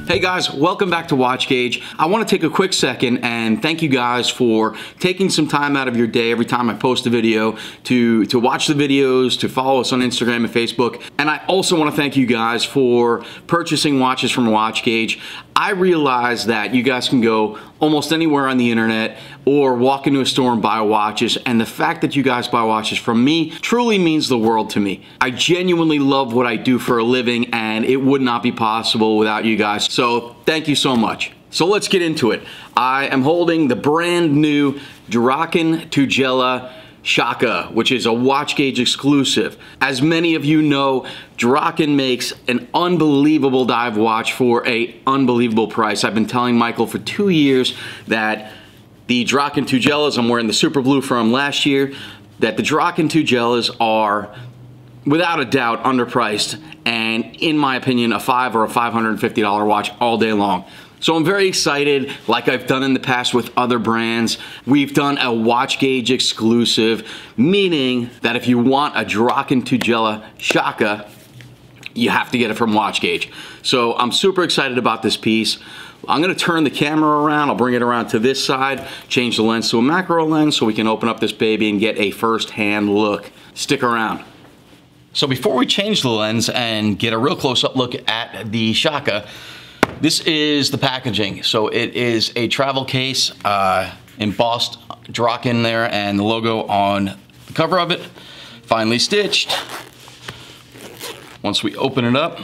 Hey guys, welcome back to WatchGauge. I want to take a quick second and thank you guys for taking some time out of your day every time I post a video to watch the videos, to follow us on Instagram and Facebook. And I also want to thank you guys for purchasing watches from WatchGauge. I realize that you guys can go almost anywhere on the internet or walk into a store and buy watches, and the fact that you guys buy watches from me truly means the world to me. I genuinely love what I do for a living, and it would not be possible without you guys. So thank you so much. So let's get into it. I am holding the brand new Draken Tugela Shaka, which is a WatchGauge exclusive. As many of you know, Draken makes an unbelievable dive watch for an unbelievable price. I've been telling Michael for 2 years that the Draken Tugelas, I'm wearing the super blue from last year, that the Draken Tugelas are without a doubt underpriced, and in my opinion, a $500 or a $550 watch all day long. So I'm very excited, like I've done in the past with other brands. We've done a WatchGauge exclusive, meaning that if you want a Draken Tugela Shaka, you have to get it from WatchGauge. So I'm super excited about this piece. I'm gonna turn the camera around, I'll bring it around to this side, change the lens to a macro lens so we can open up this baby and get a first-hand look. Stick around. So before we change the lens and get a real close-up look at the Shaka, this is the packaging. So it is a travel case, embossed Draken there and the logo on the cover of it, finely stitched. Once we open it up,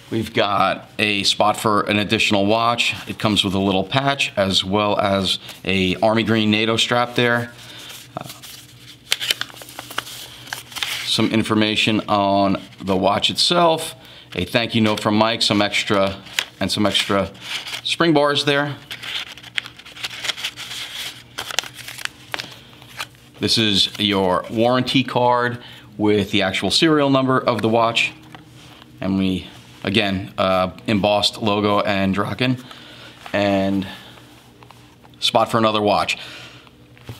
we've got a spot for an additional watch. It comes with a little patch as well as a army green NATO strap there. Some information on the watch itself, a thank you note from Mike, some extra spring bars there. This is your warranty card with the actual serial number of the watch, and we again embossed logo and Draken, and spot for another watch.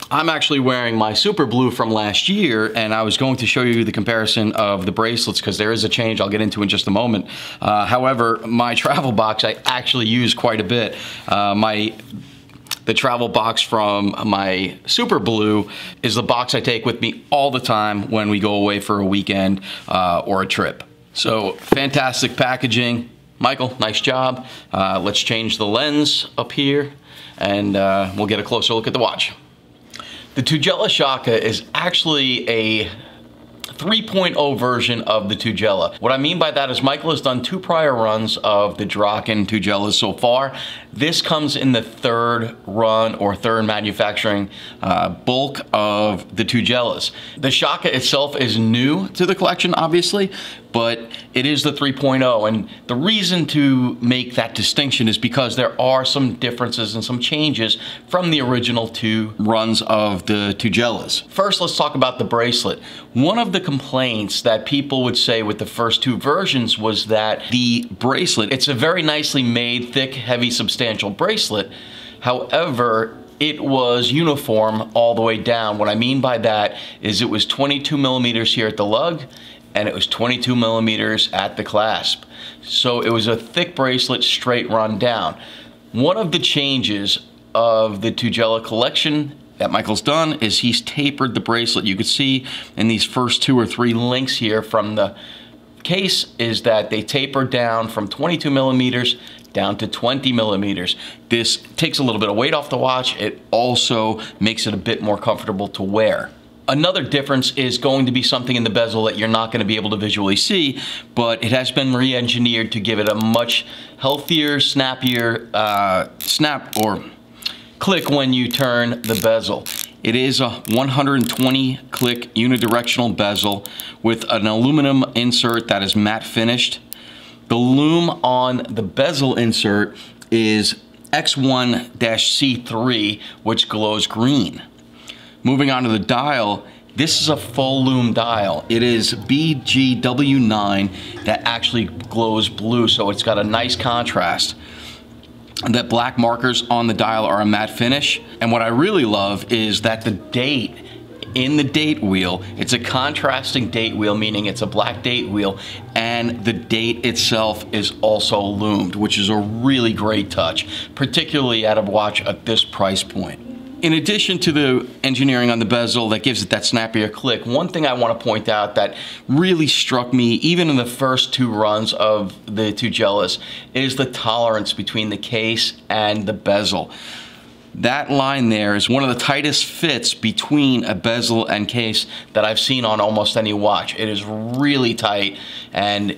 I'm actually wearing my super blue from last year, and I was going to show you the comparison of the bracelets because there is a change I'll get into in just a moment. However, my travel box I actually use quite a bit. The travel box from my super blue is the box I take with me all the time when we go away for a weekend or a trip. So fantastic packaging. Michael, nice job. Let's change the lens up here and we'll get a closer look at the watch. The Tugela Shaka is actually a 3.0 version of the Tugela. What I mean by that is Michael has done 2 prior runs of the Draken Tugelas so far. This comes in the 3rd run or 3rd manufacturing bulk of the Tugelas. The Shaka itself is new to the collection, obviously, but it is the 3.0, and the reason to make that distinction is because there are some differences and some changes from the original 2 runs of the Tugelas. First, let's talk about the bracelet. One of the complaints that people would say with the first 2 versions was that the bracelet, it's a very nicely made, thick, heavy, substantial bracelet. However, it was uniform all the way down. What I mean by that is it was 22 millimeters here at the lug, and it was 22 millimeters at the clasp. So it was a thick bracelet, straight run down. One of the changes of the Tugela Collection that Michael's done is he's tapered the bracelet. You could see in these first 2 or 3 links here from the case is that they taper down from 22 millimeters down to 20 millimeters. This takes a little bit of weight off the watch. It also makes it a bit more comfortable to wear. Another difference is going to be something in the bezel that you're not going to be able to visually see, but it has been re-engineered to give it a much healthier, snappier snap or click when you turn the bezel. It is a 120 click unidirectional bezel with an aluminum insert that is matte finished. The lume on the bezel insert is X1-C3, which glows green. Moving on to the dial, this is a full lume dial. It is BGW9 that actually glows blue, so it's got a nice contrast. The black markers on the dial are a matte finish, and what I really love is that the date in the date wheel, it's a contrasting date wheel, meaning it's a black date wheel, and and the date itself is also lumed, which is a really great touch, particularly at a watch at this price point. In addition to the engineering on the bezel that gives it that snappier click, one thing I want to point out that really struck me even in the first 2 runs of the Tugelas is the tolerance between the case and the bezel. That line there is one of the tightest fits between a bezel and case that I've seen on almost any watch. It is really tight and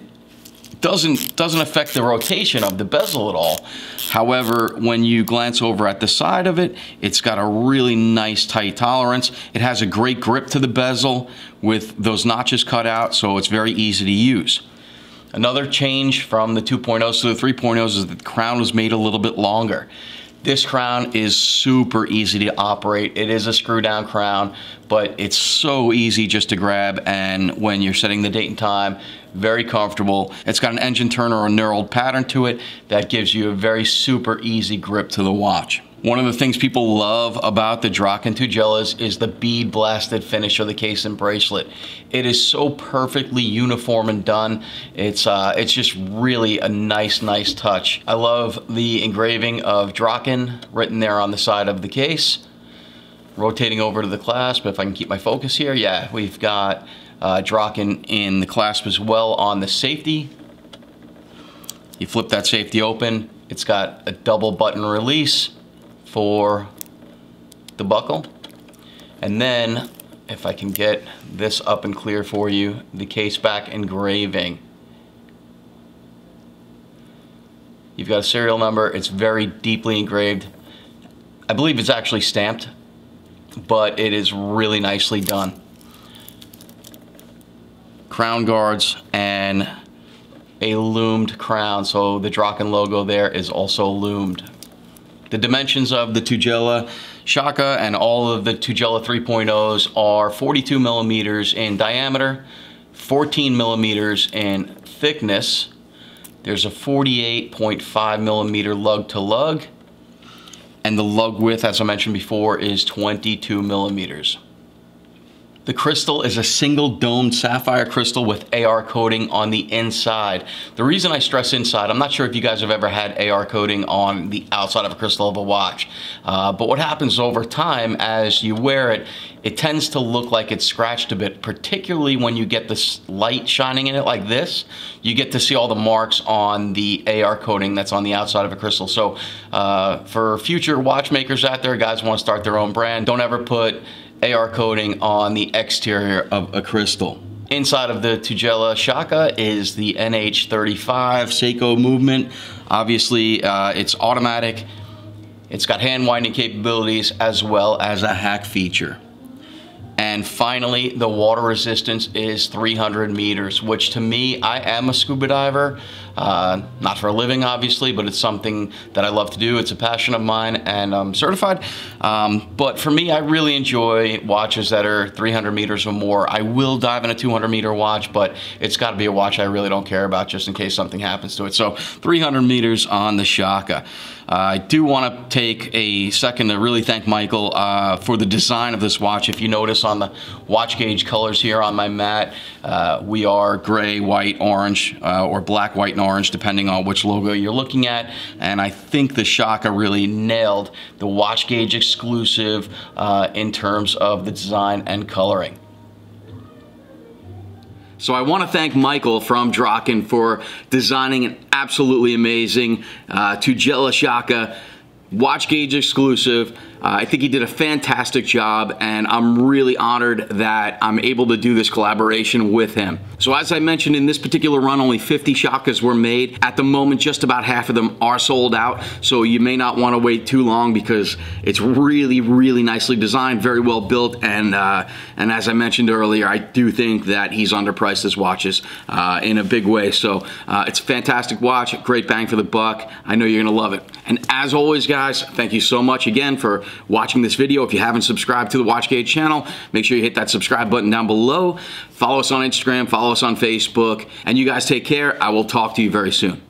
doesn't affect the rotation of the bezel at all. However, when you glance over at the side of it, it's got a really nice tight tolerance. It has a great grip to the bezel with those notches cut out, so it's very easy to use. Another change from the 2.0s to the 3.0s is that the crown was made a little bit longer. This crown is super easy to operate. It is a screw down crown, but it's so easy just to grab, and when you're setting the date and time, very comfortable. It's got an engine turn or a knurled pattern to it that gives you a very super easy grip to the watch. One of the things people love about the Draken Tugelas is the bead blasted finish of the case and bracelet. It is so perfectly uniform and done. It's just really a nice touch. I love the engraving of Draken written there on the side of the case. Rotating over to the clasp, if I can keep my focus here, yeah, we've got Draken in the clasp as well on the safety. You flip that safety open, it's got a double button release for the buckle. And then, if I can get this up and clear for you, the case back engraving. You've got a serial number, it's very deeply engraved. I believe it's actually stamped, but it is really nicely done. Crown guards and a lumed crown, so the Draken logo there is also lumed. The dimensions of the Tugela Shaka and all of the Tugela 3.0s are 42 millimeters in diameter, 14 millimeters in thickness. There's a 48.5 millimeter lug to lug, and the lug width, as I mentioned before, is 22 millimeters. The crystal is a single domed sapphire crystal with AR coating on the inside. The reason I stress inside, I'm not sure if you guys have ever had AR coating on the outside of a crystal of a watch, but what happens over time as you wear it, it tends to look like it's scratched a bit, particularly when you get this light shining in it like this. You get to see all the marks on the AR coating that's on the outside of a crystal. So for future watchmakers out there, guys want to start their own brand, don't ever put AR coating on the exterior of a crystal. Inside of the Tugela Shaka is the NH35 Seiko movement. Obviously, it's automatic. It's got hand winding capabilities as well as a hack feature. And finally, the water resistance is 300 meters, which to me, I am a scuba diver. Not for a living, obviously, but it's something that I love to do. It's a passion of mine, and I'm certified. But for me, I really enjoy watches that are 300 meters or more. I will dive in a 200 meter watch, but it's got to be a watch I really don't care about just in case something happens to it. So 300 meters on the Shaka. I do want to take a second to really thank Michael for the design of this watch. If you notice on the WatchGauge colors here on my mat, we are gray, white, orange, or black, white, and orange, depending on which logo you're looking at. And I think the Shaka really nailed the WatchGauge exclusive in terms of the design and coloring. So I want to thank Michael from Draken for designing an absolutely amazing Tugela Shaka, WatchGauge exclusive. I think he did a fantastic job, and I'm really honored that I'm able to do this collaboration with him. So as I mentioned, in this particular run, only 50 Shakas were made. At the moment, just about half of them are sold out, so you may not want to wait too long because it's really, really nicely designed, very well built, and as I mentioned earlier, I do think that he's underpriced his watches in a big way. So it's a fantastic watch, great bang for the buck. I know you're gonna love it. And as always, guys, thank you so much again for watching this video. If you haven't subscribed to the WatchGauge channel, make sure you hit that subscribe button down below. Follow us on Instagram, follow us on Facebook, and you guys take care. I will talk to you very soon.